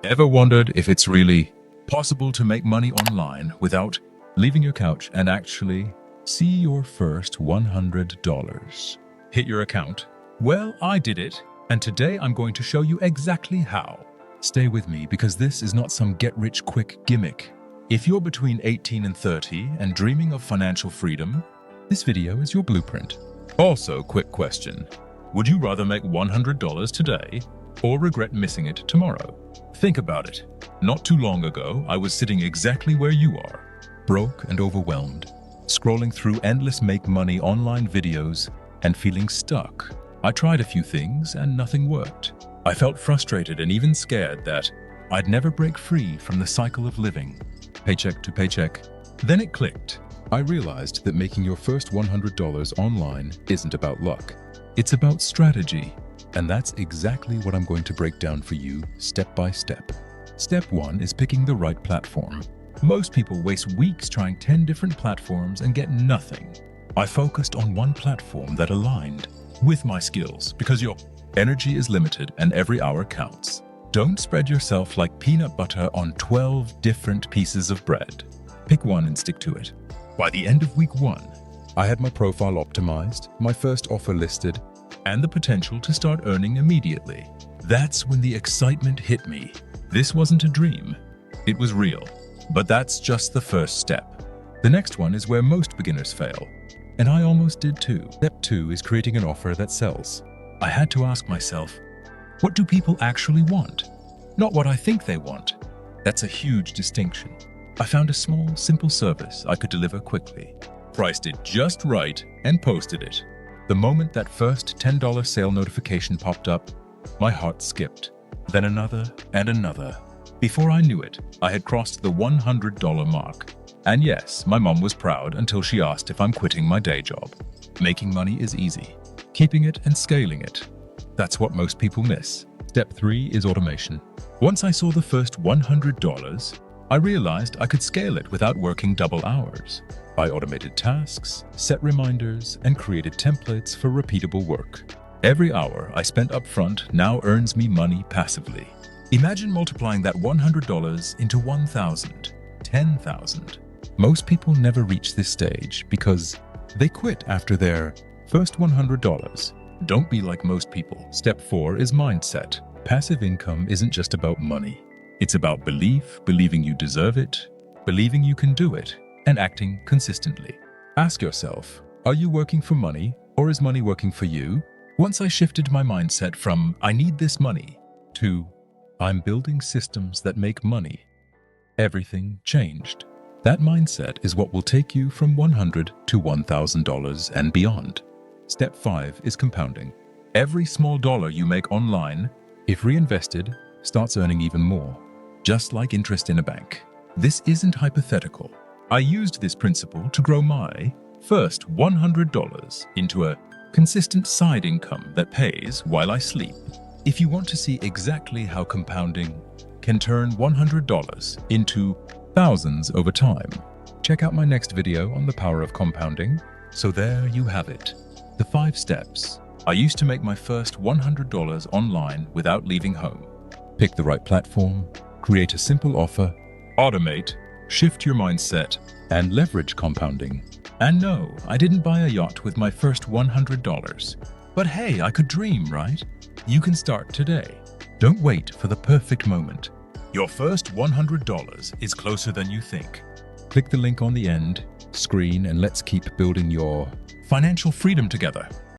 Ever wondered if it's really possible to make money online without leaving your couch and actually see your first $100 hit your account? Well, I did it, and today I'm going to show you exactly how. Stay with me because this is not some get-rich-quick gimmick. If you're between 18 and 30 and dreaming of financial freedom, this video is your blueprint. Also, quick question. Would you rather make $100 today or regret missing it tomorrow? Think about it. Not too long ago, I was sitting exactly where you are, broke and overwhelmed, scrolling through endless make-money online videos and feeling stuck. I tried a few things and nothing worked. I felt frustrated and even scared that I'd never break free from the cycle of living, paycheck to paycheck. Then it clicked. I realized that making your first $100 online isn't about luck. It's about strategy. And that's exactly what I'm going to break down for you step by step. Step 1 is picking the right platform. Most people waste weeks trying 10 different platforms and get nothing. I focused on one platform that aligned with my skills because your energy is limited and every hour counts. Don't spread yourself like peanut butter on 12 different pieces of bread. Pick one and stick to it. By the end of week 1, I had my profile optimized, my first offer listed, and the potential to start earning immediately. That's when the excitement hit me. This wasn't a dream. It was real. But that's just the first step. The next one is where most beginners fail. And I almost did too. Step 2 is creating an offer that sells. I had to ask myself, what do people actually want? Not what I think they want. That's a huge distinction. I found a small, simple service I could deliver quickly, priced it just right, and posted it. The moment that first $10 sale notification popped up, my heart skipped. Then another and another. Before I knew it, I had crossed the $100 mark. And yes, my mom was proud until she asked if I'm quitting my day job. Making money is easy. Keeping it and scaling it. That's what most people miss. Step 3 is automation. Once I saw the first $100, I realized I could scale it without working double hours. I automated tasks, set reminders, and created templates for repeatable work. Every hour I spent upfront now earns me money passively. Imagine multiplying that $100 into 1,000, 10,000. Most people never reach this stage because they quit after their first $100. Don't be like most people. Step 4 is mindset. Passive income isn't just about money. It's about belief, believing you deserve it, believing you can do it, and acting consistently. Ask yourself, are you working for money or is money working for you? Once I shifted my mindset from I need this money to I'm building systems that make money, everything changed. That mindset is what will take you from $100 to $1,000 and beyond. Step 5 is compounding. Every small dollar you make online, if reinvested, starts earning even more, just like interest in a bank. This isn't hypothetical. I used this principle to grow my first $100 into a consistent side income that pays while I sleep. If you want to see exactly how compounding can turn $100 into thousands over time, check out my next video on the power of compounding. So there you have it. The 5 steps I used to make my first $100 online without leaving home. Pick the right platform, create a simple offer, automate, shift your mindset, and leverage compounding. And no, I didn't buy a yacht with my first $100. But hey, I could dream, right? You can start today. Don't wait for the perfect moment. Your first $100 is closer than you think. Click the link on the end screen and let's keep building your financial freedom together.